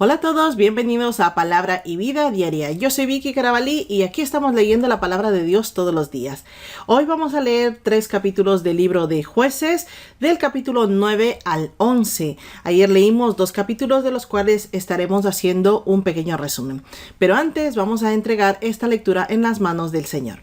Hola a todos, bienvenidos a Palabra y Vida Diaria. Yo soy Vicky Carabalí y aquí estamos leyendo la Palabra de Dios todos los días. Hoy vamos a leer 3 capítulos del libro de Jueces, del capítulo 9 al 11. Ayer leímos 2 capítulos de los cuales estaremos haciendo un pequeño resumen. Pero antes vamos a entregar esta lectura en las manos del Señor.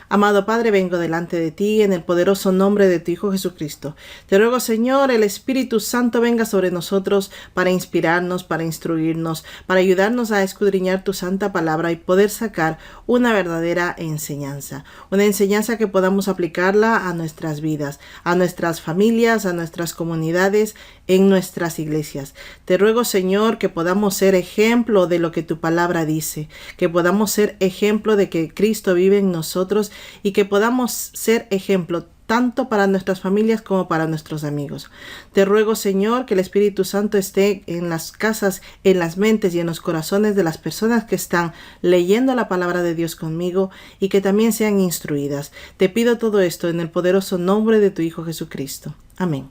Amado Padre, vengo delante de ti en el poderoso nombre de tu Hijo Jesucristo. Te ruego, Señor, el Espíritu Santo venga sobre nosotros para inspirarnos, para instruirnos, para ayudarnos a escudriñar tu santa palabra y poder sacar una verdadera enseñanza. Una enseñanza que podamos aplicarla a nuestras vidas, a nuestras familias, a nuestras comunidades, en nuestras iglesias. Te ruego, Señor, que podamos ser ejemplo de lo que tu palabra dice, que podamos ser ejemplo de que Cristo vive en nosotros y que podamos ser ejemplo tanto para nuestras familias como para nuestros amigos. Te ruego, Señor, que el Espíritu Santo esté en las casas, en las mentes y en los corazones de las personas que están leyendo la palabra de Dios conmigo y que también sean instruidas. Te pido todo esto en el poderoso nombre de tu Hijo Jesucristo. Amén.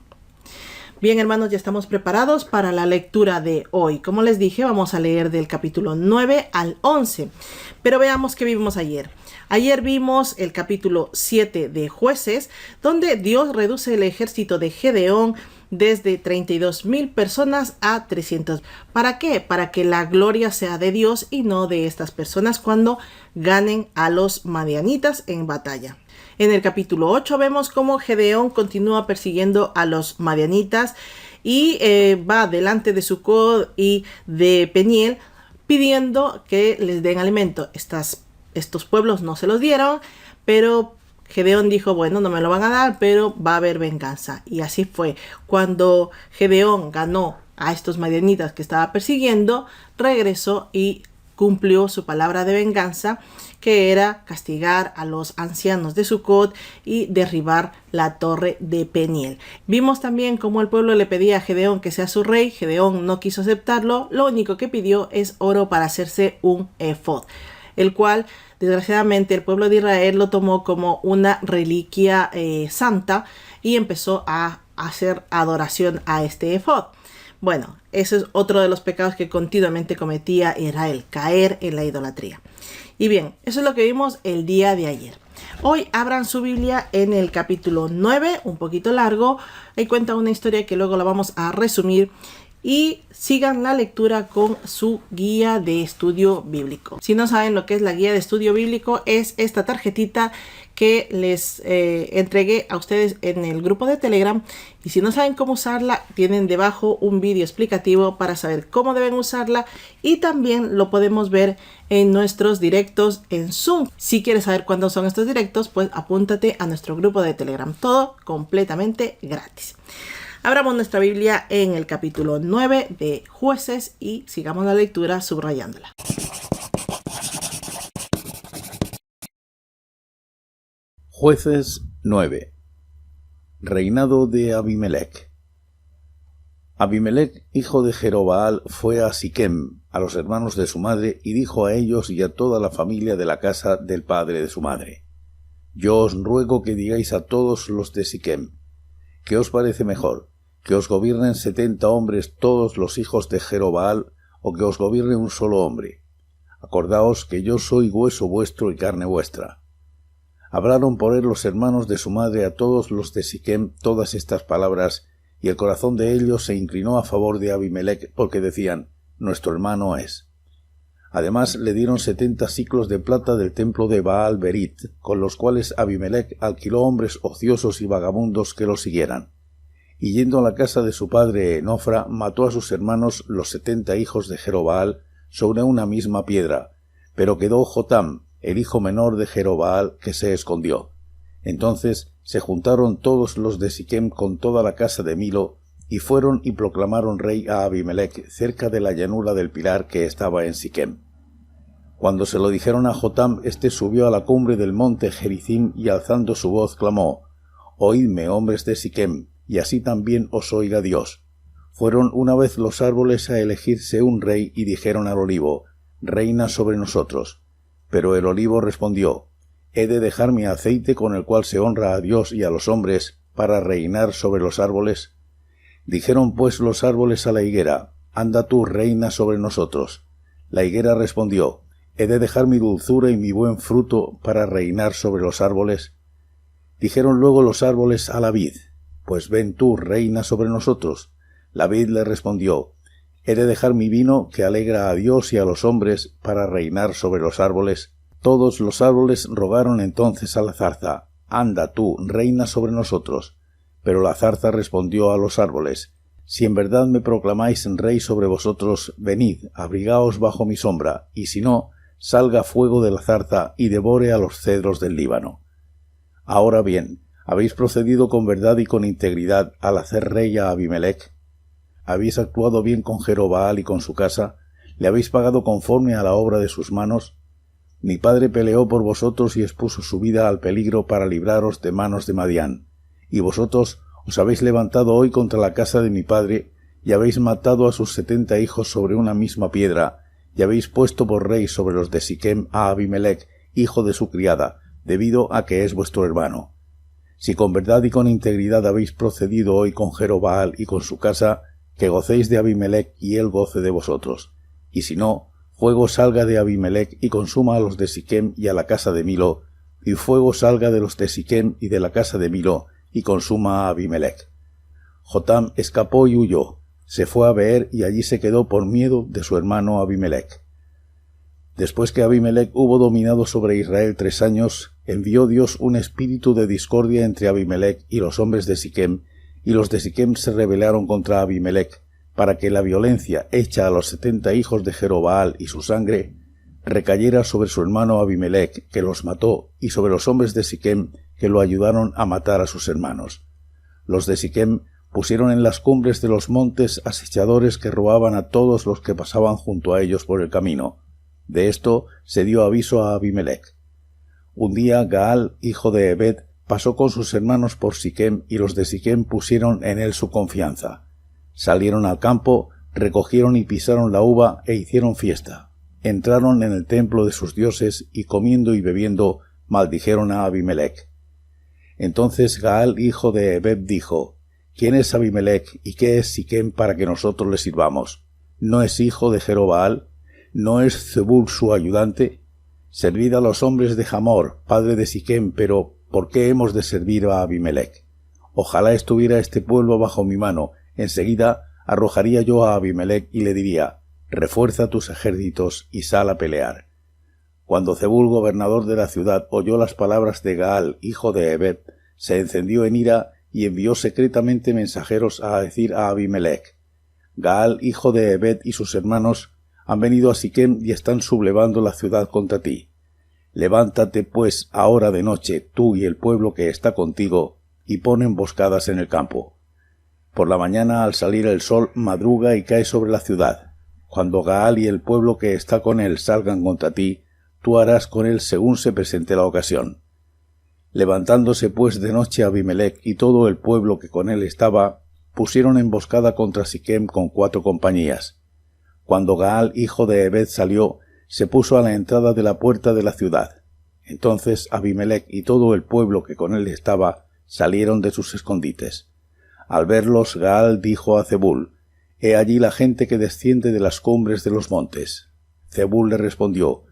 Bien, hermanos, ya estamos preparados para la lectura de hoy. Como les dije, vamos a leer del capítulo 9 al 11. Pero veamos qué vimos ayer. Ayer vimos el capítulo 7 de Jueces, donde Dios reduce el ejército de Gedeón desde 32,000 personas a 300. ¿Para qué? Para que la gloria sea de Dios y no de estas personas cuando ganen a los madianitas en batalla. En el capítulo 8 vemos cómo Gedeón continúa persiguiendo a los madianitas y va delante de Sucot y de Peniel pidiendo que les den alimento. Estos pueblos no se los dieron, pero Gedeón dijo, bueno, no me lo van a dar, pero va a haber venganza. Y así fue. Cuando Gedeón ganó a estos madianitas que estaba persiguiendo, regresó y cumplió su palabra de venganza, que era castigar a los ancianos de Sucot y derribar la torre de Peniel. Vimos también cómo el pueblo le pedía a Gedeón que sea su rey. Gedeón no quiso aceptarlo. Lo único que pidió es oro para hacerse un efod, el cual desgraciadamente el pueblo de Israel lo tomó como una reliquia santa y empezó a hacer adoración a este efod. Bueno, ese es otro de los pecados que continuamente cometía Israel, caer en la idolatría. Y bien, eso es lo que vimos el día de ayer. Hoy abran su Biblia en el capítulo 9, un poquito largo. Ahí cuenta una historia que luego la vamos a resumir. Y sigan la lectura con su guía de estudio bíblico. Si no saben lo que es la guía de estudio bíblico, es esta tarjetita que les entregué a ustedes en el grupo de Telegram. Y si no saben cómo usarla, tienen debajo un vídeo explicativo para saber cómo deben usarla. Y también lo podemos ver en nuestros directos en Zoom. Si quieres saber cuándo son estos directos, pues apúntate a nuestro grupo de Telegram. Todo completamente gratis. Abramos nuestra Biblia en el capítulo 9 de Jueces y sigamos la lectura subrayándola. Jueces 9. Reinado de Abimelech. Abimelech, hijo de Jerobaal, fue a Siquem, a los hermanos de su madre, y dijo a ellos y a toda la familia de la casa del padre de su madre: Yo os ruego que digáis a todos los de Siquem: ¿qué os parece mejor? ¿Que os gobiernen 70 hombres todos los hijos de Jerobaal, o que os gobierne un solo hombre? Acordaos que yo soy hueso vuestro y carne vuestra. Hablaron por él los hermanos de su madre a todos los de Siquem todas estas palabras, y el corazón de ellos se inclinó a favor de Abimelech, porque decían: nuestro hermano es. Además le dieron 70 siclos de plata del templo de Baal Berit, con los cuales Abimelech alquiló hombres ociosos y vagabundos que lo siguieran. Y yendo a la casa de su padre en Ofra, mató a sus hermanos los 70 hijos de Jerobaal sobre una misma piedra, pero quedó Jotam, el hijo menor de Jerobaal, que se escondió. Entonces se juntaron todos los de Siquem con toda la casa de Milo, y fueron y proclamaron rey a Abimelech cerca de la llanura del pilar que estaba en Siquem. Cuando se lo dijeron a Jotam, éste subió a la cumbre del monte Gerizim y alzando su voz clamó: Oídme, hombres de Siquem, y así también os oiga Dios. Fueron una vez los árboles a elegirse un rey y dijeron al olivo: reina sobre nosotros. Pero el olivo respondió: he de dejar mi aceite con el cual se honra a Dios y a los hombres para reinar sobre los árboles. Dijeron pues los árboles a la higuera: anda tú, reina sobre nosotros. La higuera respondió, ¿he de dejar mi dulzura y mi buen fruto para reinar sobre los árboles? Dijeron luego los árboles a la vid, pues ven tú, reina sobre nosotros. La vid le respondió, ¿he de dejar mi vino que alegra a Dios y a los hombres para reinar sobre los árboles? Todos los árboles rogaron entonces a la zarza, anda tú, reina sobre nosotros. Pero la zarza respondió a los árboles, si en verdad me proclamáis rey sobre vosotros, venid, abrigaos bajo mi sombra, y si no, salga fuego de la zarza y devore a los cedros del Líbano. Ahora bien, ¿habéis procedido con verdad y con integridad al hacer rey a Abimelech? ¿Habéis actuado bien con Jerobaal y con su casa? ¿Le habéis pagado conforme a la obra de sus manos? Mi padre peleó por vosotros y expuso su vida al peligro para libraros de manos de Madián. Y vosotros os habéis levantado hoy contra la casa de mi padre, y habéis matado a sus 70 hijos sobre una misma piedra, y habéis puesto por rey sobre los de Siquem a Abimelech, hijo de su criada, debido a que es vuestro hermano. Si con verdad y con integridad habéis procedido hoy con Jerobaal y con su casa, que gocéis de Abimelech y él goce de vosotros. Y si no, fuego salga de Abimelech y consuma a los de Siquem y a la casa de Milo, y fuego salga de los de Siquem y de la casa de Milo, y consuma a Abimelech. Jotam escapó y huyó, se fue a Beer y allí se quedó por miedo de su hermano Abimelech. Después que Abimelech hubo dominado sobre Israel 3 años, envió Dios un espíritu de discordia entre Abimelech y los hombres de Siquem, y los de Siquem se rebelaron contra Abimelech, para que la violencia hecha a los 70 hijos de Jerobaal y su sangre recayera sobre su hermano Abimelech, que los mató, y sobre los hombres de Siquem, que lo ayudaron a matar a sus hermanos. Los de Siquem pusieron en las cumbres de los montes asechadores que robaban a todos los que pasaban junto a ellos por el camino. De esto se dio aviso a Abimelech. Un día Gaal, hijo de Ebed, pasó con sus hermanos por Siquem, y los de Siquem pusieron en él su confianza. Salieron al campo, recogieron y pisaron la uva e hicieron fiesta. Entraron en el templo de sus dioses y comiendo y bebiendo maldijeron a Abimelech. Entonces Gaal, hijo de Ebed, dijo, ¿quién es Abimelech y qué es Siquem para que nosotros le sirvamos? ¿No es hijo de Jerobaal? ¿No es Zebul su ayudante? Servid a los hombres de Hamor, padre de Siquem, pero ¿por qué hemos de servir a Abimelech? Ojalá estuviera este pueblo bajo mi mano, enseguida arrojaría yo a Abimelech y le diría, refuerza tus ejércitos y sal a pelear. Cuando Zebul, gobernador de la ciudad, oyó las palabras de Gaal, hijo de Ebed, se encendió en ira y envió secretamente mensajeros a decir a Abimelech, Gaal, hijo de Ebed, y sus hermanos han venido a Siquem y están sublevando la ciudad contra ti. Levántate, pues, ahora de noche, tú y el pueblo que está contigo, y pon emboscadas en el campo. Por la mañana, al salir el sol, madruga y cae sobre la ciudad. Cuando Gaal y el pueblo que está con él salgan contra ti, tú harás con él según se presente la ocasión. Levantándose pues de noche Abimelech y todo el pueblo que con él estaba, pusieron emboscada contra Siquem con 4 compañías. Cuando Gaal, hijo de Ebed, salió, se puso a la entrada de la puerta de la ciudad. Entonces Abimelech y todo el pueblo que con él estaba salieron de sus escondites. Al verlos, Gaal dijo a Zebul, «He allí la gente que desciende de las cumbres de los montes». Zebul le respondió,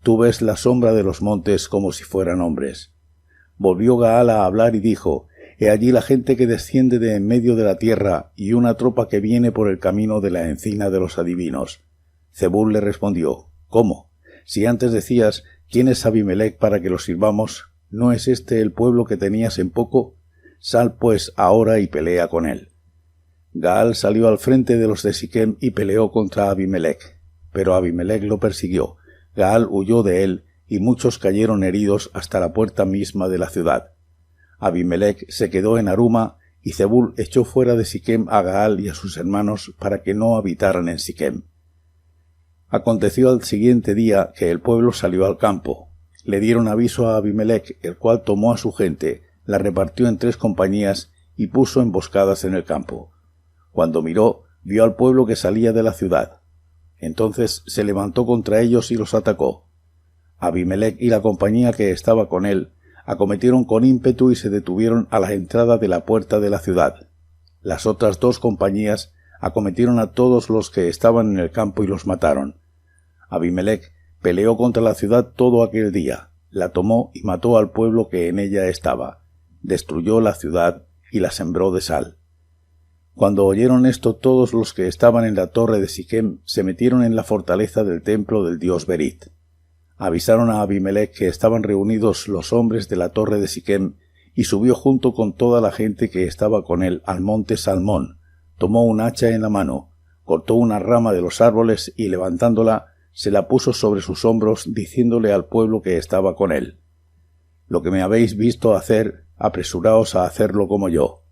«Tú ves la sombra de los montes como si fueran hombres». Volvió Gaal a hablar y dijo, «He allí la gente que desciende de en medio de la tierra y una tropa que viene por el camino de la encina de los adivinos». Zebul le respondió, «¿Cómo? Si antes decías, ¿quién es Abimelech para que lo sirvamos? ¿No es este el pueblo que tenías en poco? Sal pues ahora y pelea con él». Gaal salió al frente de los de Siquem y peleó contra Abimelech, pero Abimelech lo persiguió. Gaal huyó de él, y muchos cayeron heridos hasta la puerta misma de la ciudad. Abimelech se quedó en Aruma, y Zebul echó fuera de Siquem a Gaal y a sus hermanos para que no habitaran en Siquem. Aconteció al siguiente día que el pueblo salió al campo. Le dieron aviso a Abimelech, el cual tomó a su gente, la repartió en 3 compañías y puso emboscadas en el campo. Cuando miró, vio al pueblo que salía de la ciudad. Entonces se levantó contra ellos y los atacó. Abimelech y la compañía que estaba con él acometieron con ímpetu y se detuvieron a la entrada de la puerta de la ciudad. Las otras 2 compañías acometieron a todos los que estaban en el campo y los mataron. Abimelech peleó contra la ciudad todo aquel día, la tomó y mató al pueblo que en ella estaba, destruyó la ciudad y la sembró de sal. Cuando oyeron esto, todos los que estaban en la torre de Siquem se metieron en la fortaleza del templo del dios Berit. Avisaron a Abimelech que estaban reunidos los hombres de la torre de Siquem, y subió junto con toda la gente que estaba con él al monte Salmón, tomó un hacha en la mano, cortó una rama de los árboles y levantándola se la puso sobre sus hombros, diciéndole al pueblo que estaba con él: «Lo que me habéis visto hacer, apresuraos a hacerlo como yo».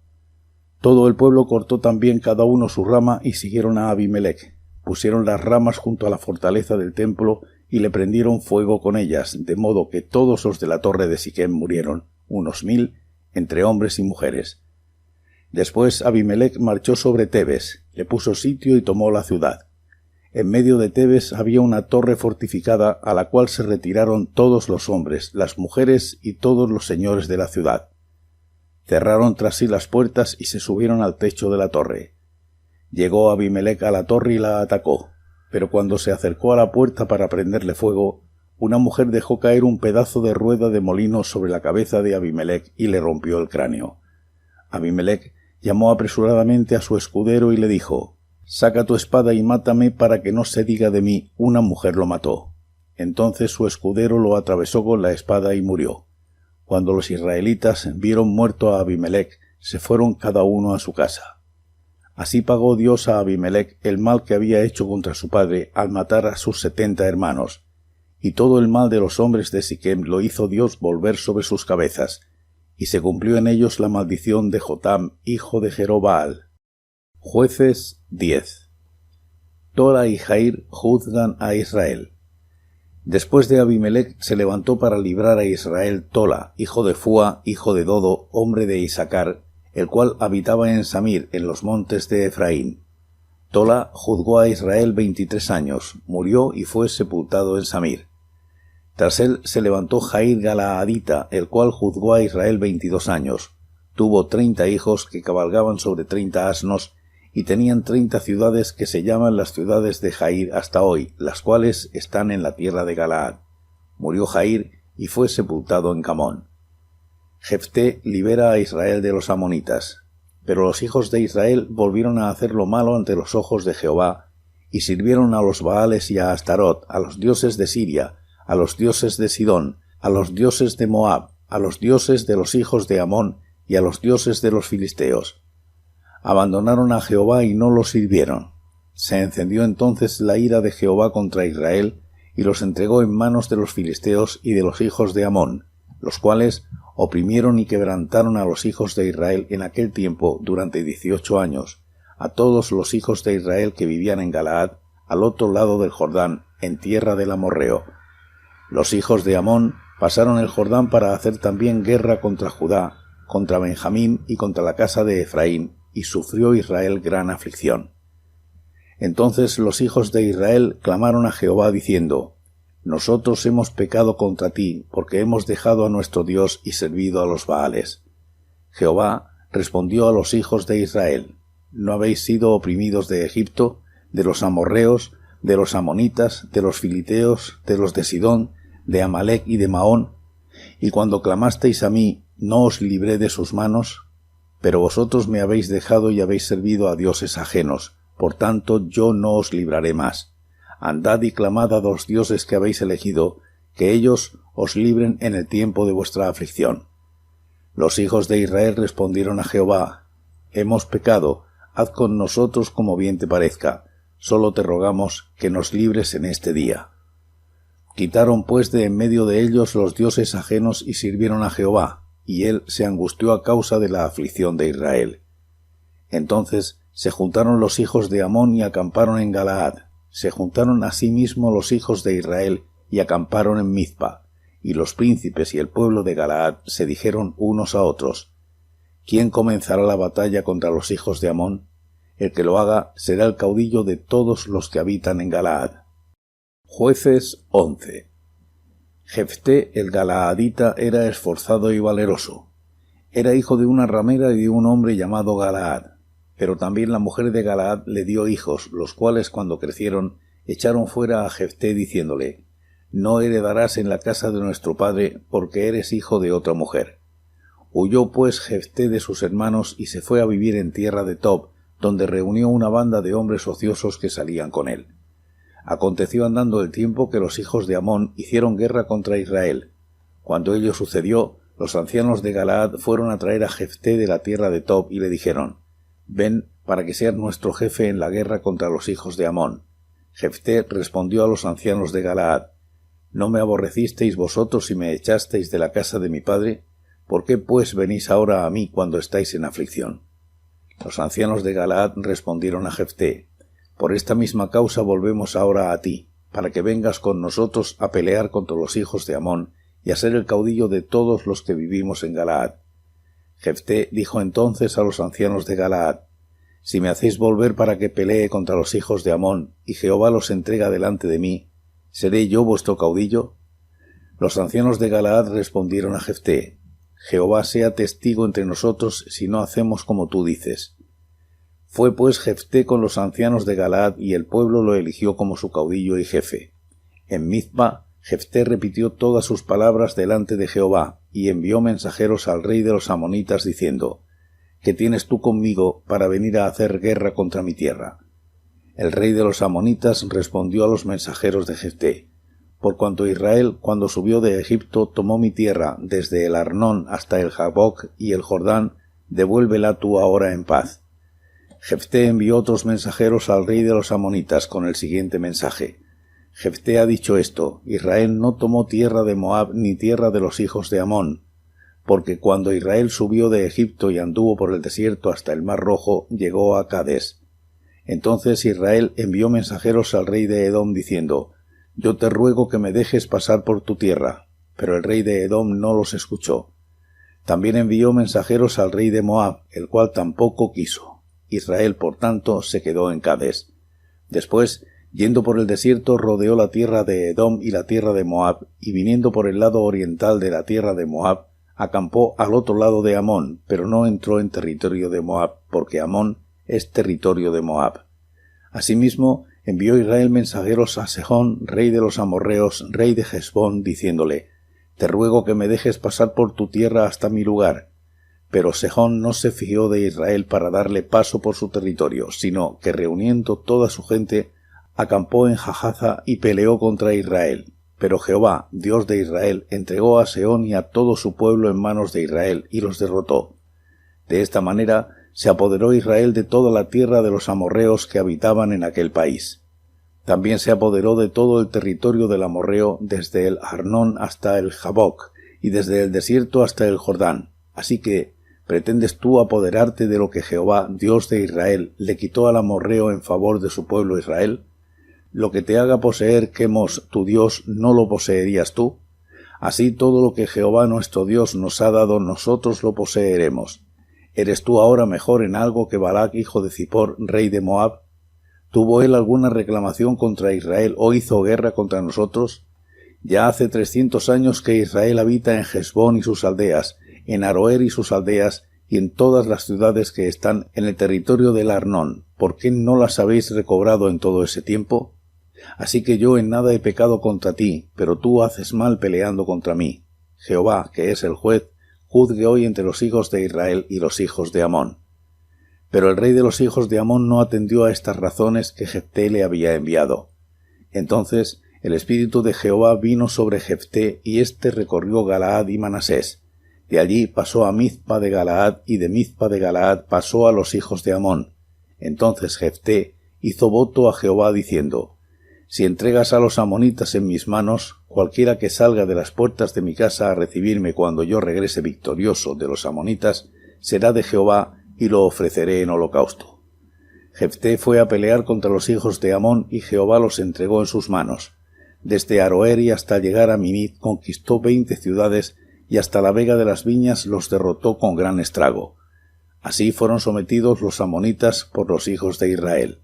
Todo el pueblo cortó también cada uno su rama y siguieron a Abimelech. Pusieron las ramas junto a la fortaleza del templo y le prendieron fuego con ellas, de modo que todos los de la torre de Siquem murieron, unos 1000, entre hombres y mujeres. Después Abimelech marchó sobre Tebes, le puso sitio y tomó la ciudad. En medio de Tebes había una torre fortificada a la cual se retiraron todos los hombres, las mujeres y todos los señores de la ciudad. Cerraron tras sí las puertas y se subieron al techo de la torre. Llegó Abimelech a la torre y la atacó, pero cuando se acercó a la puerta para prenderle fuego, una mujer dejó caer un pedazo de rueda de molino sobre la cabeza de Abimelech y le rompió el cráneo. Abimelech llamó apresuradamente a su escudero y le dijo: «Saca tu espada y mátame para que no se diga de mí, una mujer lo mató». Entonces su escudero lo atravesó con la espada y murió. Cuando los israelitas vieron muerto a Abimelech, se fueron cada uno a su casa. Así pagó Dios a Abimelech el mal que había hecho contra su padre al matar a sus 70 hermanos, y todo el mal de los hombres de Siquem lo hizo Dios volver sobre sus cabezas, y se cumplió en ellos la maldición de Jotam, hijo de Jerobaal. Jueces 10. Tola y Jair juzgan a Israel. Después de Abimelech se levantó para librar a Israel Tola, hijo de Fúa, hijo de Dodo, hombre de Isacar, el cual habitaba en Samir, en los montes de Efraín. Tola juzgó a Israel 23 años, murió y fue sepultado en Samir. Tras él se levantó Jair Galaadita, el cual juzgó a Israel 22 años. Tuvo 30 hijos que cabalgaban sobre 30 asnos y tenían 30 ciudades que se llaman las ciudades de Jair hasta hoy, las cuales están en la tierra de Galaad. Murió Jair y fue sepultado en Camón. Jefté libera a Israel de los amonitas. Pero los hijos de Israel volvieron a hacer lo malo ante los ojos de Jehová, y sirvieron a los Baales y a Astarot, a los dioses de Siria, a los dioses de Sidón, a los dioses de Moab, a los dioses de los hijos de Amón y a los dioses de los filisteos. Abandonaron a Jehová y no lo sirvieron. Se encendió entonces la ira de Jehová contra Israel, y los entregó en manos de los filisteos y de los hijos de Amón, los cuales oprimieron y quebrantaron a los hijos de Israel en aquel tiempo durante 18 años, a todos los hijos de Israel que vivían en Galaad, al otro lado del Jordán, en tierra del amorreo. Los hijos de Amón pasaron el Jordán para hacer también guerra contra Judá, contra Benjamín y contra la casa de Efraín, y sufrió Israel gran aflicción. Entonces los hijos de Israel clamaron a Jehová diciendo: «Nosotros hemos pecado contra ti, porque hemos dejado a nuestro Dios y servido a los Baales». Jehová respondió a los hijos de Israel: «¿No habéis sido oprimidos de Egipto, de los amorreos, de los amonitas, de los filiteos, de los de Sidón, de Amalec y de Maón? Y cuando clamasteis a mí, ¿no os libré de sus manos? Pero vosotros me habéis dejado y habéis servido a dioses ajenos, por tanto yo no os libraré más. Andad y clamad a los dioses que habéis elegido, que ellos os libren en el tiempo de vuestra aflicción». Los hijos de Israel respondieron a Jehová: «Hemos pecado, haz con nosotros como bien te parezca, solo te rogamos que nos libres en este día». Quitaron pues de en medio de ellos los dioses ajenos y sirvieron a Jehová, y él se angustió a causa de la aflicción de Israel. Entonces se juntaron los hijos de Amón y acamparon en Galaad. Se juntaron asimismo los hijos de Israel y acamparon en Mizpa, y los príncipes y el pueblo de Galaad se dijeron unos a otros: ¿Quién comenzará la batalla contra los hijos de Amón? El que lo haga será el caudillo de todos los que habitan en Galaad. Jueces 11. Jefté el Galaadita era esforzado y valeroso. Era hijo de una ramera y de un hombre llamado Galaad. Pero también la mujer de Galaad le dio hijos, los cuales cuando crecieron echaron fuera a Jefté diciéndole: no heredarás en la casa de nuestro padre, porque eres hijo de otra mujer. Huyó pues Jefté de sus hermanos y se fue a vivir en tierra de Tob, donde reunió una banda de hombres ociosos que salían con él. Aconteció andando el tiempo que los hijos de Amón hicieron guerra contra Israel. Cuando ello sucedió, los ancianos de Galaad fueron a traer a Jefté de la tierra de Tob y le dijeron: ven para que seas nuestro jefe en la guerra contra los hijos de Amón. Jefté respondió a los ancianos de Galaad: ¿no me aborrecisteis vosotros y me echasteis de la casa de mi padre? ¿Por qué pues venís ahora a mí cuando estáis en aflicción? Los ancianos de Galaad respondieron a Jefté: por esta misma causa volvemos ahora a ti, para que vengas con nosotros a pelear contra los hijos de Amón y a ser el caudillo de todos los que vivimos en Galaad. Jefté dijo entonces a los ancianos de Galaad: si me hacéis volver para que pelee contra los hijos de Amón, y Jehová los entrega delante de mí, ¿seré yo vuestro caudillo? Los ancianos de Galaad respondieron a Jefté: Jehová sea testigo entre nosotros si no hacemos como tú dices. Fue pues Jefté con los ancianos de Galaad, y el pueblo lo eligió como su caudillo y jefe. En Mizpa, Jefté repitió todas sus palabras delante de Jehová, y envió mensajeros al rey de los amonitas diciendo: ¿qué tienes tú conmigo para venir a hacer guerra contra mi tierra? El rey de los amonitas respondió a los mensajeros de Jefté: por cuanto Israel, cuando subió de Egipto, tomó mi tierra, desde el Arnón hasta el Jaboc y el Jordán, devuélvela tú ahora en paz. Jefté envió otros mensajeros al rey de los amonitas con el siguiente mensaje: Jefté ha dicho esto: Israel no tomó tierra de Moab ni tierra de los hijos de Amón, porque cuando Israel subió de Egipto y anduvo por el desierto hasta el mar Rojo, llegó a Cades. Entonces Israel envió mensajeros al rey de Edom diciendo: yo te ruego que me dejes pasar por tu tierra. Pero el rey de Edom no los escuchó. También envió mensajeros al rey de Moab, el cual tampoco quiso. Israel, por tanto, se quedó en Cades. Después, yendo por el desierto, rodeó la tierra de Edom y la tierra de Moab, y viniendo por el lado oriental de la tierra de Moab, acampó al otro lado de Amón, pero no entró en territorio de Moab, porque Amón es territorio de Moab. Asimismo, envió Israel mensajeros a Sejón, rey de los amorreos, rey de Hesbón, diciéndole: te ruego que me dejes pasar por tu tierra hasta mi lugar. Pero Sejón no se fió de Israel para darle paso por su territorio, sino que reuniendo toda su gente, acampó en Jahaza y peleó contra Israel. Pero Jehová, Dios de Israel, entregó a Sehón y a todo su pueblo en manos de Israel, y los derrotó. De esta manera se apoderó Israel de toda la tierra de los amorreos que habitaban en aquel país. También se apoderó de todo el territorio del amorreo, desde el Arnón hasta el Jaboc, y desde el desierto hasta el Jordán. Así que, ¿pretendes tú apoderarte de lo que Jehová, Dios de Israel, le quitó al amorreo en favor de su pueblo Israel? Lo que te haga poseer Quemos, tu Dios, ¿no lo poseerías tú? Así todo lo que Jehová nuestro Dios nos ha dado, nosotros lo poseeremos. ¿Eres tú ahora mejor en algo que Balac, hijo de Zippor, rey de Moab? ¿Tuvo él alguna reclamación contra Israel o hizo guerra contra nosotros? Ya hace 300 años que Israel habita en Hesbón y sus aldeas, en Aroer y sus aldeas, y en todas las ciudades que están en el territorio del Arnón. ¿Por qué no las habéis recobrado en todo ese tiempo? Así que yo en nada he pecado contra ti, pero tú haces mal peleando contra mí. Jehová, que es el juez, juzgue hoy entre los hijos de Israel y los hijos de Amón. Pero el rey de los hijos de Amón no atendió a estas razones que Jefté le había enviado. Entonces el espíritu de Jehová vino sobre Jefté, y éste recorrió Galaad y Manasés. De allí pasó a Mizpa de Galaad, y de Mizpa de Galaad pasó a los hijos de Amón. Entonces Jefté hizo voto a Jehová diciendo: si entregas a los amonitas en mis manos, cualquiera que salga de las puertas de mi casa a recibirme cuando yo regrese victorioso de los amonitas, será de Jehová, y lo ofreceré en holocausto. Jefté fue a pelear contra los hijos de Amón, y Jehová los entregó en sus manos. Desde Aroer y hasta llegar a Minit conquistó 20 ciudades, y hasta la vega de las viñas los derrotó con gran estrago. Así fueron sometidos los amonitas por los hijos de Israel.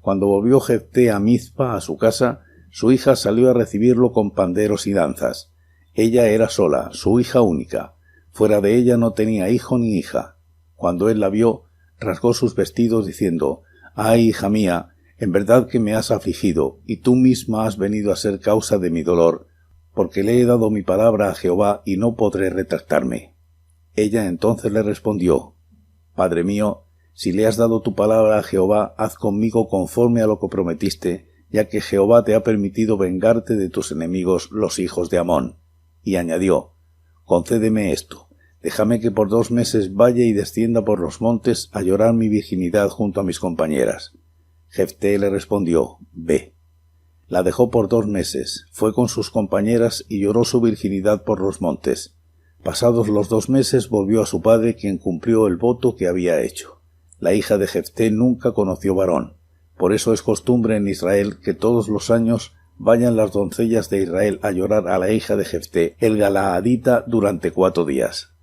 Cuando volvió Jefté a Mizpa, a su casa, su hija salió a recibirlo con panderos y danzas. Ella era sola, su hija única. Fuera de ella no tenía hijo ni hija. Cuando él la vio, rasgó sus vestidos diciendo: «Ay, hija mía, en verdad que me has afligido, y tú misma has venido a ser causa de mi dolor, porque le he dado mi palabra a Jehová y no podré retractarme». Ella entonces le respondió: «Padre mío, si le has dado tu palabra a Jehová, haz conmigo conforme a lo que prometiste, ya que Jehová te ha permitido vengarte de tus enemigos, los hijos de Amón». Y añadió: «Concédeme esto, déjame que por 2 meses vaya y descienda por los montes a llorar mi virginidad junto a mis compañeras». Jefté le respondió: «Ve». La dejó por 2 meses, fue con sus compañeras y lloró su virginidad por los montes. Pasados los 2 meses volvió a su padre, quien cumplió el voto que había hecho. La hija de Jefté nunca conoció varón. Por eso es costumbre en Israel que todos los años vayan las doncellas de Israel a llorar a la hija de Jefté, el galaadita, durante 4 días.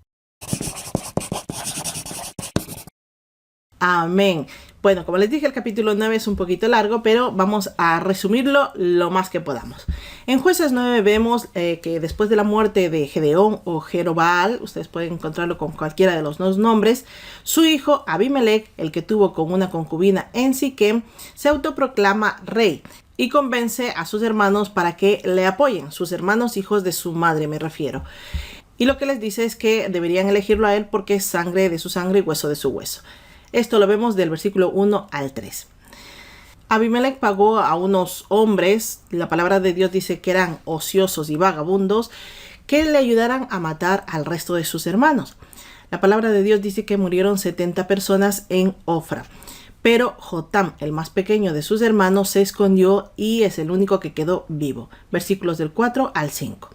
Amén. Bueno, como les dije, el capítulo 9 es un poquito largo, pero vamos a resumirlo lo más que podamos. En Jueces 9 vemos que después de la muerte de Gedeón o Jerobbaal, ustedes pueden encontrarlo con cualquiera de los 2 nombres, su hijo Abimelec, el que tuvo con una concubina en Siquem, se autoproclama rey y convence a sus hermanos para que le apoyen, sus hermanos hijos de su madre me refiero. Y lo que les dice es que deberían elegirlo a él porque es sangre de su sangre y hueso de su hueso. Esto lo vemos del versículo 1 al 3. Abimelec pagó a unos hombres, la palabra de Dios dice que eran ociosos y vagabundos, que le ayudaran a matar al resto de sus hermanos. La palabra de Dios dice que murieron 70 personas en Ofra. Pero Jotam, el más pequeño de sus hermanos, se escondió y es el único que quedó vivo. Versículos del 4 al 5.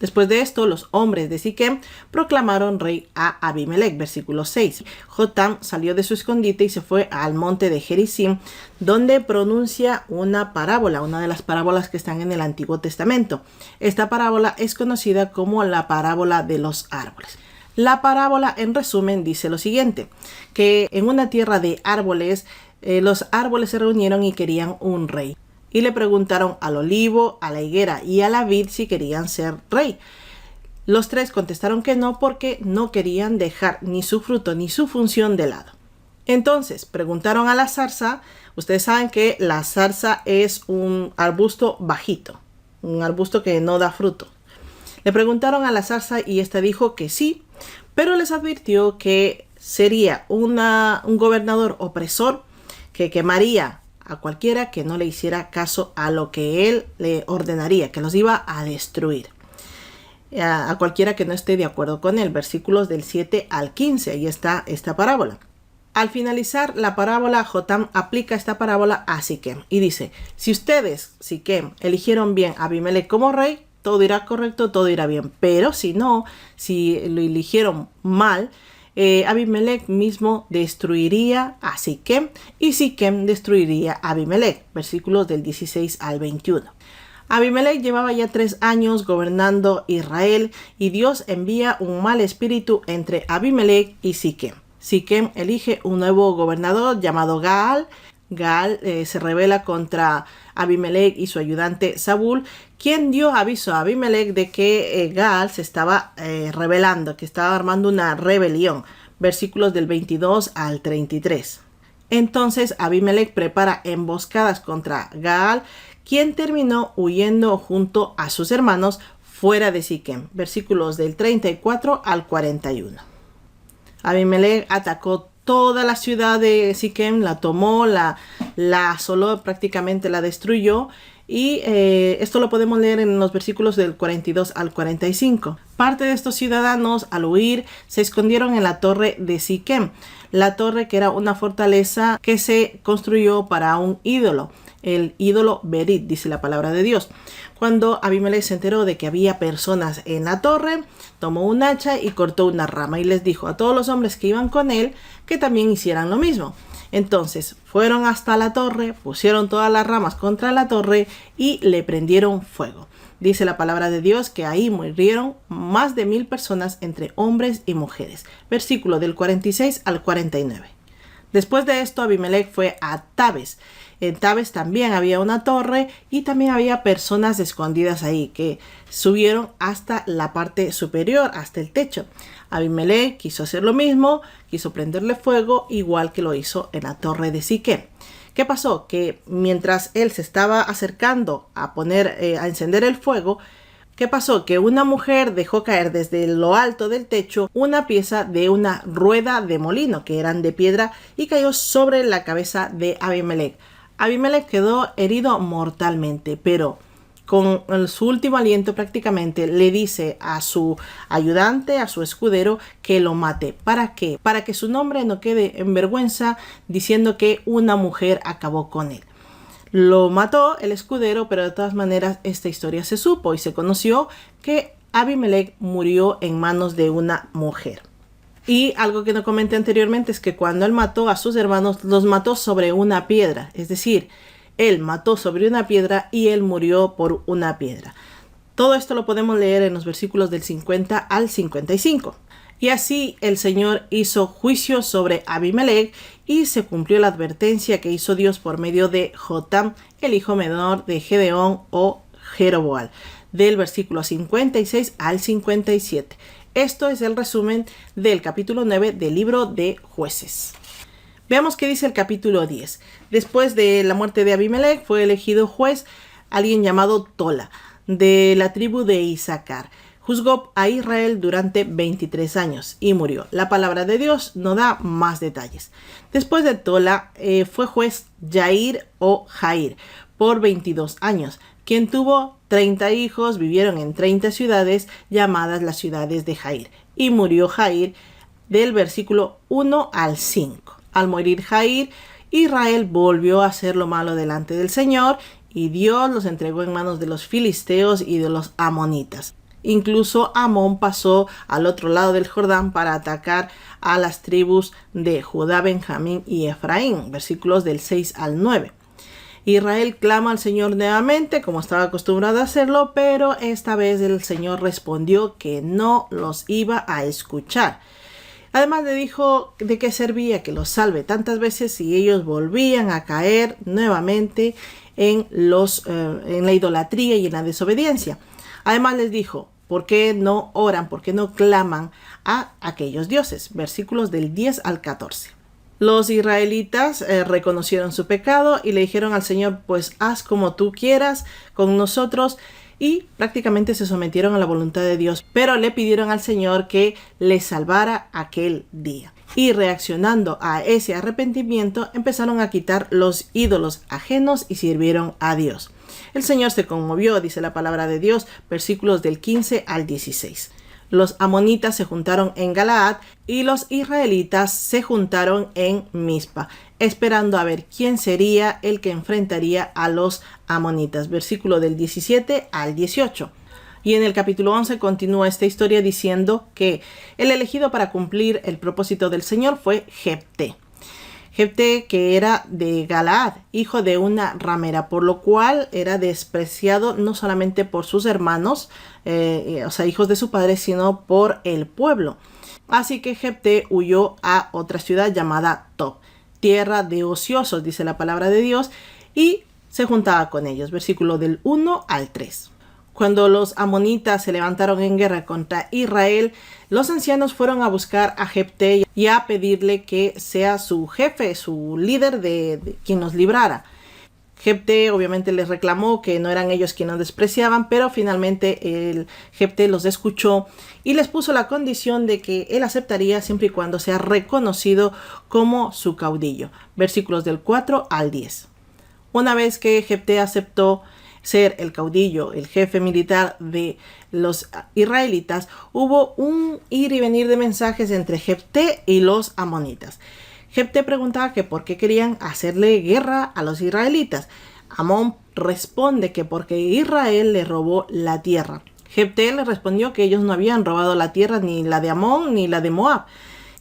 Después de esto, los hombres de Siquem proclamaron rey a Abimelec, versículo 6. Jotam salió de su escondite y se fue al monte de Gerizim, donde pronuncia una parábola, una de las parábolas que están en el Antiguo Testamento. Esta parábola es conocida como la parábola de los árboles. La parábola, en resumen, dice lo siguiente, que en una tierra de árboles, los árboles se reunieron y querían un rey. Y le preguntaron al olivo, a la higuera y a la vid si querían ser rey. Los 3 contestaron que no, porque no querían dejar ni su fruto ni su función de lado. Entonces preguntaron a la zarza. Ustedes saben que la zarza es un arbusto bajito, un arbusto que no da fruto. Le preguntaron a la zarza y esta dijo que sí, pero les advirtió que sería un gobernador opresor que quemaría a cualquiera que no le hiciera caso a lo que él le ordenaría, que los iba a destruir. A cualquiera que no esté de acuerdo con él. Versículos del 7 al 15, ahí está esta parábola. Al finalizar la parábola, Jotam aplica esta parábola a Siquem y dice: si ustedes, Siquem, eligieron bien a Abimelec como rey, todo irá correcto, todo irá bien. Pero si no, si lo eligieron mal, Abimelec mismo destruiría a Siquem y Siquem destruiría a Abimelec. Versículos del 16 al 21. Abimelec llevaba ya 3 años gobernando Israel y Dios envía un mal espíritu entre Abimelec y Siquem. Siquem elige un nuevo gobernador llamado Gaal. Gaal se rebela contra Abimelec y su ayudante Sabul, quien dio aviso a Abimelec de que Gaal se estaba rebelando, que estaba armando una rebelión. Versículos del 22 al 33. Entonces Abimelec prepara emboscadas contra Gaal, quien terminó huyendo junto a sus hermanos fuera de Siquem. Versículos del 34 al 41. Abimelec atacó toda la ciudad de Siquem, la tomó, la asoló, prácticamente la destruyó. Y esto lo podemos leer en los versículos del 42 al 45. Parte de estos ciudadanos, al huir, se escondieron en la torre de Siquem. La torre, que era una fortaleza que se construyó para un ídolo, el ídolo Berit, dice la palabra de Dios. Cuando Abimelec se enteró de que había personas en la torre, tomó un hacha y cortó una rama y les dijo a todos los hombres que iban con él que también hicieran lo mismo. Entonces fueron hasta la torre, pusieron todas las ramas contra la torre y le prendieron fuego. Dice la palabra de Dios que ahí murieron más de 1000 personas entre hombres y mujeres. Versículo del 46 al 49. Después de esto, Abimelec fue a Tabes. En Tabes también había una torre y también había personas escondidas ahí que subieron hasta la parte superior, hasta el techo. Abimelech quiso hacer lo mismo, quiso prenderle fuego, igual que lo hizo en la torre de Siquem. ¿Qué pasó? Que mientras él se estaba acercando a encender el fuego, ¿qué pasó? Que una mujer dejó caer desde lo alto del techo una pieza de una rueda de molino, que eran de piedra, y cayó sobre la cabeza de Abimelech. Abimelech quedó herido mortalmente, pero con su último aliento prácticamente le dice a su ayudante, a su escudero, que lo mate. ¿Para qué? Para que su nombre no quede en vergüenza diciendo que una mujer acabó con él. Lo mató el escudero, pero de todas maneras esta historia se supo y se conoció que Abimelech murió en manos de una mujer. Y algo que no comenté anteriormente es que cuando él mató a sus hermanos, los mató sobre una piedra. Es decir, él mató sobre una piedra y él murió por una piedra. Todo esto lo podemos leer en los versículos del 50 al 55. Y así el Señor hizo juicio sobre Abimelech y se cumplió la advertencia que hizo Dios por medio de Jotam, el hijo menor de Gedeón o Jeroboam, del versículo 56 al 57. Esto es el resumen del capítulo 9 del libro de Jueces. Veamos qué dice el capítulo 10. Después de la muerte de Abimelech fue elegido juez alguien llamado Tola, de la tribu de Isaacar. Juzgó a Israel durante 23 años y murió. La palabra de Dios no da más detalles. Después de Tola fue juez Jair o Jair por 22 años, quien tuvo 30 hijos, vivieron en 30 ciudades llamadas las ciudades de Jair. Y murió Jair del versículo 1 al 5. Al morir Jair, Israel volvió a hacer lo malo delante del Señor y Dios los entregó en manos de los filisteos y de los amonitas. Incluso Amón pasó al otro lado del Jordán para atacar a las tribus de Judá, Benjamín y Efraín, versículos del 6 al 9. Israel clama al Señor nuevamente, como estaba acostumbrado a hacerlo, pero esta vez el Señor respondió que no los iba a escuchar. Además le dijo de qué servía que los salve tantas veces si ellos volvían a caer nuevamente en la idolatría y en la desobediencia. Además les dijo, ¿por qué no oran? ¿Por qué no claman a aquellos dioses? Versículos del 10 al 14. Los israelitas reconocieron su pecado y le dijeron al Señor, pues haz como tú quieras con nosotros, y prácticamente se sometieron a la voluntad de Dios, pero le pidieron al Señor que les salvara aquel día. Y reaccionando a ese arrepentimiento, empezaron a quitar los ídolos ajenos y sirvieron a Dios. El Señor se conmovió, dice la palabra de Dios, versículos del 15 al 16. Los amonitas se juntaron en Galaad y los israelitas se juntaron en Mizpa, esperando a ver quién sería el que enfrentaría a los amonitas. Versículo del 17 al 18. Y en el capítulo 11 continúa esta historia diciendo que el elegido para cumplir el propósito del Señor fue Jefté. Jefté, que era de Galaad, hijo de una ramera, por lo cual era despreciado no solamente por sus hermanos, hijos de su padre, sino por el pueblo. Así que Jefté huyó a otra ciudad llamada Tob, tierra de ociosos, dice la palabra de Dios, y se juntaba con ellos. Versículo del 1 al 3. Cuando los amonitas se levantaron en guerra contra Israel, los ancianos fueron a buscar a Jefté y a pedirle que sea su jefe, su líder de quien los librara. Jefté obviamente les reclamó que no eran ellos quienes los despreciaban, pero finalmente Jefté los escuchó y les puso la condición de que él aceptaría siempre y cuando sea reconocido como su caudillo. Versículos del 4 al 10. Una vez que Jefté aceptó ser el caudillo, el jefe militar de los israelitas, hubo un ir y venir de mensajes entre Jefté y los amonitas. Jefté preguntaba que por qué querían hacerle guerra a los israelitas. Amón responde que porque Israel le robó la tierra. Jefté le respondió que ellos no habían robado la tierra, ni la de Amón ni la de Moab,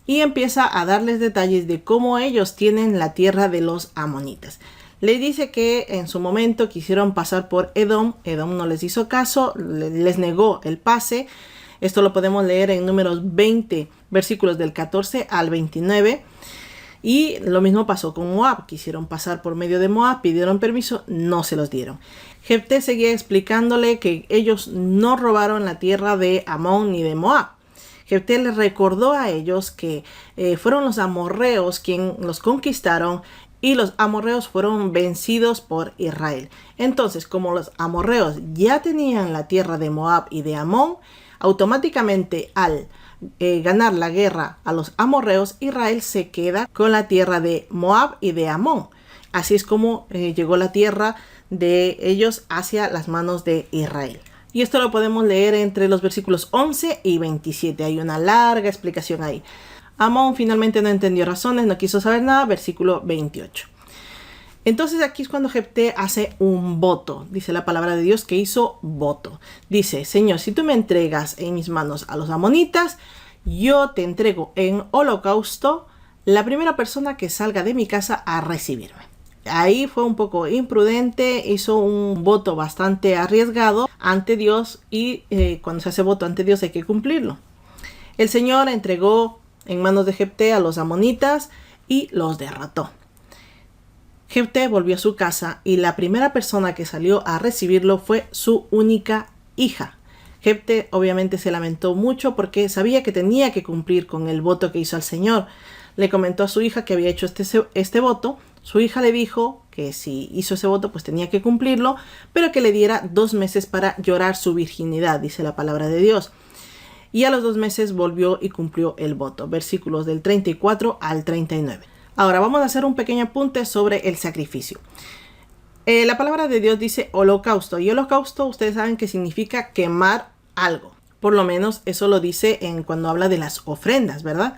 y empieza a darles detalles de cómo ellos tienen la tierra de los amonitas. Le dice que en su momento quisieron pasar por Edom. Edom no les hizo caso, les negó el pase. Esto lo podemos leer en Números 20, versículos del 14 al 29. Y lo mismo pasó con Moab. Quisieron pasar por medio de Moab, pidieron permiso, no se los dieron. Jefté seguía explicándole que ellos no robaron la tierra de Amón ni de Moab. Jefté les recordó a ellos que fueron los amorreos quienes los conquistaron y los amorreos fueron vencidos por Israel. Entonces, como los amorreos ya tenían la tierra de Moab y de Amón, automáticamente al ganar la guerra a los amorreos, Israel se queda con la tierra de Moab y de Amón. Así es como llegó la tierra de ellos hacia las manos de Israel. Y esto lo podemos leer entre los versículos 11 y 27. Hay una larga explicación ahí. Amón finalmente no entendió razones, no quiso saber nada. Versículo 28. Entonces aquí es cuando Jefté hace un voto. Dice la palabra de Dios que hizo voto. Dice: Señor, si tú me entregas en mis manos a los amonitas, yo te entrego en holocausto la primera persona que salga de mi casa a recibirme. Ahí fue un poco imprudente, hizo un voto bastante arriesgado ante Dios y cuando se hace voto ante Dios hay que cumplirlo. El Señor entregó en manos de Jefté a los amonitas y los derrotó. Jefté volvió a su casa y la primera persona que salió a recibirlo fue su única hija. Jefté obviamente se lamentó mucho porque sabía que tenía que cumplir con el voto que hizo al Señor. Le comentó a su hija que había hecho este voto. Su hija le dijo que si hizo ese voto pues tenía que cumplirlo, pero que le diera 2 meses para llorar su virginidad, dice la palabra de Dios. Y a los 2 meses volvió y cumplió el voto. Versículos del 34 al 39. Ahora vamos a hacer un pequeño apunte sobre el sacrificio. La palabra de Dios dice holocausto. Y holocausto ustedes saben que significa quemar algo. Por lo menos eso lo dice cuando habla de las ofrendas, ¿verdad?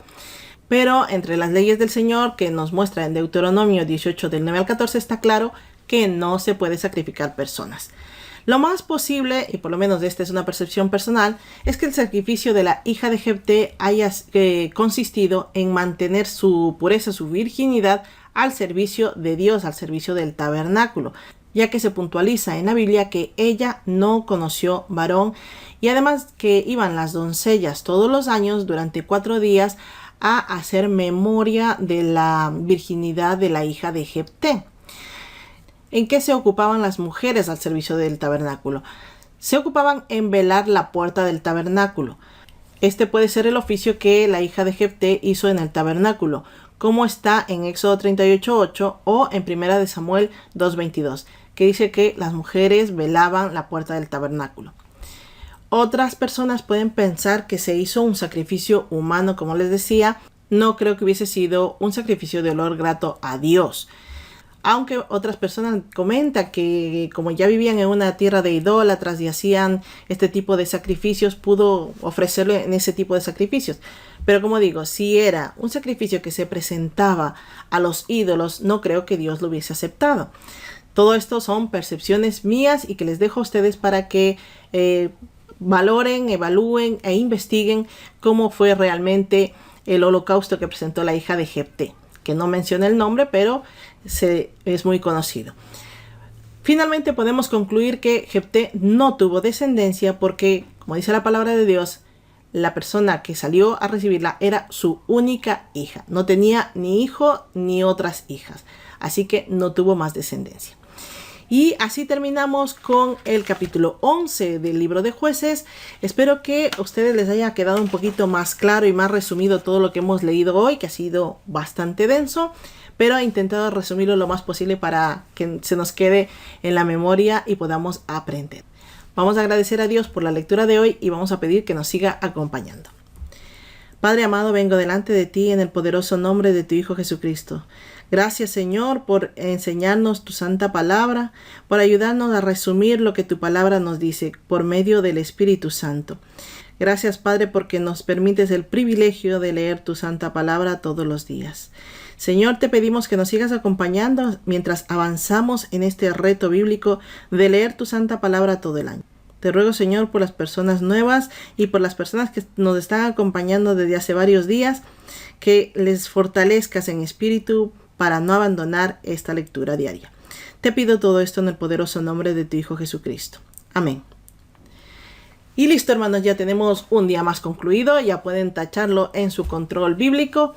Pero entre las leyes del Señor que nos muestra en Deuteronomio 18 del 9 al 14 está claro que no se puede sacrificar personas. Lo más posible, y por lo menos esta es una percepción personal, es que el sacrificio de la hija de Jefté haya consistido en mantener su pureza, su virginidad al servicio de Dios, al servicio del tabernáculo, ya que se puntualiza en la Biblia que ella no conoció varón y además que iban las doncellas todos los años durante 4 días a hacer memoria de la virginidad de la hija de Jefté. ¿En qué se ocupaban las mujeres al servicio del tabernáculo? Se ocupaban en velar la puerta del tabernáculo. Este puede ser el oficio que la hija de Jefté hizo en el tabernáculo, como está en Éxodo 38:8 o en 1 de Samuel 2:22, que dice que las mujeres velaban la puerta del tabernáculo. Otras personas pueden pensar que se hizo un sacrificio humano, como les decía. No creo que hubiese sido un sacrificio de olor grato a Dios. Aunque otras personas comentan que como ya vivían en una tierra de idólatras y hacían este tipo de sacrificios, pudo ofrecerlo en ese tipo de sacrificios. Pero como digo, si era un sacrificio que se presentaba a los ídolos, no creo que Dios lo hubiese aceptado. Todo esto son percepciones mías y que les dejo a ustedes para que valoren, evalúen e investiguen cómo fue realmente el holocausto que presentó la hija de Jefté, que no menciona el nombre, pero es muy conocido. Finalmente podemos concluir que Jefté no tuvo descendencia porque, como dice la palabra de Dios, la persona que salió a recibirla era su única hija. No tenía ni hijo ni otras hijas, así que no tuvo más descendencia. Y así terminamos con el capítulo 11 del libro de Jueces. Espero que a ustedes les haya quedado un poquito más claro y más resumido todo lo que hemos leído hoy, que ha sido bastante denso, pero he intentado resumirlo lo más posible para que se nos quede en la memoria y podamos aprender. Vamos a agradecer a Dios por la lectura de hoy y vamos a pedir que nos siga acompañando. Padre amado, vengo delante de ti en el poderoso nombre de tu Hijo Jesucristo. Gracias, Señor, por enseñarnos tu santa palabra, por ayudarnos a resumir lo que tu palabra nos dice por medio del Espíritu Santo. Gracias, Padre, porque nos permites el privilegio de leer tu santa palabra todos los días. Señor, te pedimos que nos sigas acompañando mientras avanzamos en este reto bíblico de leer tu santa palabra todo el año. Te ruego, Señor, por las personas nuevas y por las personas que nos están acompañando desde hace varios días, que les fortalezcas en espíritu para no abandonar esta lectura diaria. Te pido todo esto en el poderoso nombre de tu Hijo Jesucristo. Amén. Y listo, hermanos, ya tenemos un día más concluido. Ya pueden tacharlo en su control bíblico.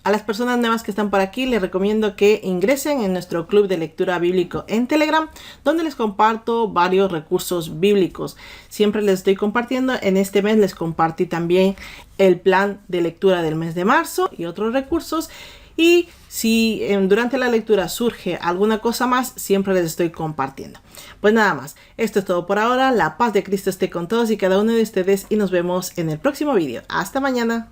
A las personas nuevas que están por aquí les recomiendo que ingresen en nuestro club de lectura bíblico en Telegram, donde les comparto varios recursos bíblicos. Siempre les estoy compartiendo. En este mes les compartí también el plan de lectura del mes de marzo y otros recursos. Y si durante la lectura surge alguna cosa más, siempre les estoy compartiendo. Pues nada más, esto es todo por ahora. La paz de Cristo esté con todos y cada uno de ustedes y nos vemos en el próximo vídeo. Hasta mañana.